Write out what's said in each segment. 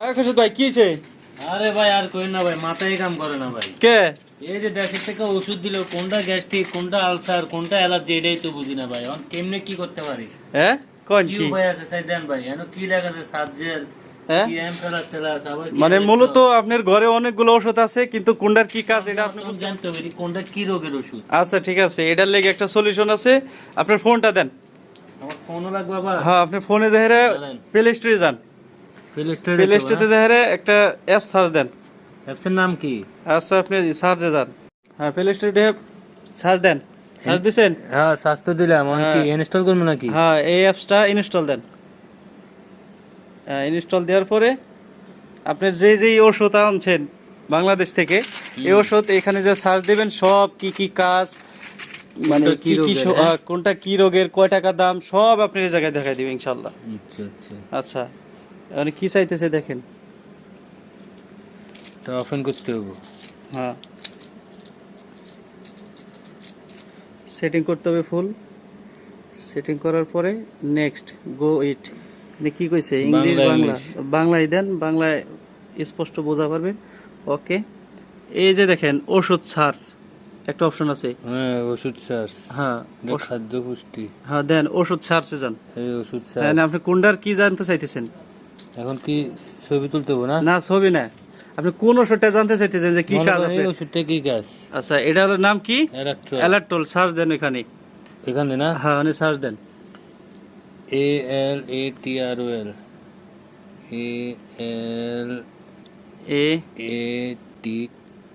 খুশি ভাই কি হইছে? আরে ভাই আর কই না ভাই, মাথায় কাম করে না ভাই। কে? এই যে দেশের থেকে ওষুধ দিল, কোনটা গ্যাস্ট্রিক, কোনটা আলসার, কোনটা অ্যালার্জি, এটাই তো বুঝি না ভাই। এখন কেমনে কি করতে পারি? হ্যাঁ কোন কি কি? উপায় আছে সাই দেন ভাই? এখন কি লেখা আছে? সাবজেল, হ্যাঁ কি এমপ্লাস তেলাস, আবার কি মানে আছে মূলত তো? আপনার ঘরে অনেকগুলো ওষুধ আছে কিন্তু কোনটার কি কাজ এটা আপনি আপনি জানতে হবে যে কোনটা কি রোগের ওষুধ। আচ্ছা ঠিক আছে, এটার লেগে একটা সলিউশন আছে। আপনার ফোনটা দেন। আমার ফোনও লাগবে আবার। হ্যাঁ আপনি ফোনে যাহেরে জানেন। প্লে স্টোরে যান। প্লে স্টোরে প্লে স্টোরে যাহেরে একটা অ্যাপ সার্চ দেন। অ্যাপসের নাম কি? আচ্ছা আপনি সার্চে যান। হ্যাঁ প্লে স্টোরে সার্চ দেন। সার্চ দিছেন? হ্যাঁ, স্বাস্থ্য দিলাম। এখন কি হ্যাঁ। ইনস্টল করব নাকি? হ্যাঁ এই অ্যাপসটা ইনস্টল দেন। ইনস্টল দেওয়ার পরে আপনার যেই ওষুধ আনছেন বাংলাদেশ থেকে এই ওষুধ এখানে যে সার্চ দিবেন সব কি কি কাজ মানে কোনটা কি কি কি রোগের, হ্যাঁ? কোনটা কি রোগের কয় টাকা দাম সব আপনি এই জায়গায় দেখাই দিবেন ইনশাআল্লাহ। আচ্ছা আচ্ছা, আচ্ছা মানে কি চাইতেছে দেখেন। এটা ওপেন করতে হবে। হ্যাঁ সেটিং করতে হবে ফুল। সেটিং করার পরে নেক্সট গো ইট কি কইছে ইংলিশ বাংলা, বাংলা ইংলিশ। বাংলায় দেন, বাংলায় স্পষ্ট বোঝা পারবেন। ওকে এই যে দেখেন ওষুধ সার্চ একটা অপশন আছে। হ্যাঁ, ওষুধ সার্চ। হ্যাঁ খাদ্য পুষ্টি। হ্যাঁ দেন ওষুধ সার্চে যান। এই ওষুধ হ্যাঁ সার্চ। আপনি কোনটার কি জানতে চাইতেছেন? এখন কি ছবি তুলতে হবে না? না ছবি না, আপনি কোন ওষুধটা জানতে চাইতেছেন যে কি মনে কাজ করেন আপনি? এই ওষুধটা কি কাজ? আচ্ছা এটা হলো নাম কি? অ্যালাক্ট্রল। অ্যালার্টল সার্চ দেন এখানে। এখানে না? হ্যাঁ মানে সার্চ দেন। ALATROL, এ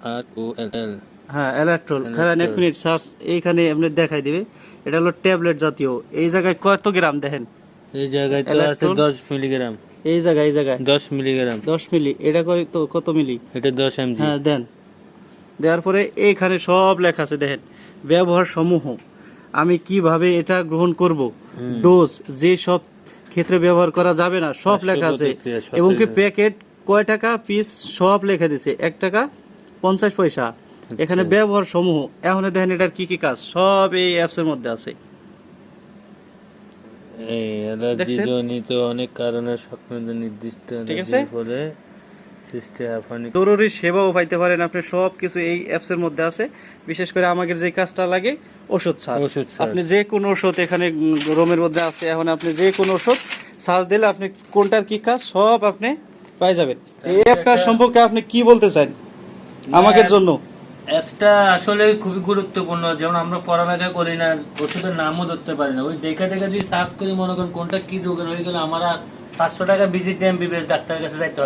ALATROL। হ্যাঁ অ্যালার্টল খারান এক মিনিট সার্চ এইখানে আপনি দেখাই দিবে। এটা হলো ট্যাবলেট জাতীয়। এই জায়গায় কত গ্রাম দেখেন? এই জায়গায় তো আছে অ্যালাক্ট্রল। 10 মিলিগ্রাম। এই জায়গায় 10 মিলিগ্রাম। 10 মিলি। এটা কত মিলি? এটা 10 mg। হ্যাঁ দেন। দেওয়ার পরে এইখানে সব লেখা আছে দেখেন। ব্যবহার সমূহ, আমি কিভাবে এটা গ্রহণ করব, ডোজ, যে সব ক্ষেত্রে ব্যবহার করা যাবে না সব লেখা আছে। প্রতিক্রিয়া সব এবং কি লেখা আছে। প্যাকেট কয় টাকা পিস সব লেখা দিছে, 1 টাকা 50 পয়সা। এখানে ব্যবহার সমূহ এখন দেখেন এটার কি কি কাজ সব এই অ্যাপসের মধ্যে আছে। এই অ্যালার্জি দেখছেন? জনিত অনেক কারণে সংক্রমণ নির্দিষ্ট ঠিক আছে? অ্যালার্জির ফলে সৃষ্টি হাঁপানি। জরুরি সেবাও পাইতে পারেন আপনি, সব কিছু এই অ্যাপসের মধ্যে আছে। বিশেষ করে আমাদের যে কাজটা লাগে ওষুধ সার্চ। ওষুধ search। আপনি যে কোনো ওষুধ এখানে রোমের মধ্যে আছে, এখন আপনি যে কোনো ওষুধ সার্চ দিলে আপনি কোনটার কি কাজ সব আপনি পাই যাবেন। এই অ্যাপটার সম্পর্কে আপনি কি বলতে চান আমাদের জন্য? অ্যাপসটা আসলে খুবই গুরুত্বপূর্ণ। যেমন আমরা পড়ালেখা করি না, ওষুধের নামও ধরতে পারি না, ওই দেখে দেখে যদি সার্চ করি মনে করেন কোনটা কি রোগের হয়ে গেলে আমার আর 500 টাকা ভিজিট এমবিবিএস ডাক্তারের কাছে যাইতে হয়।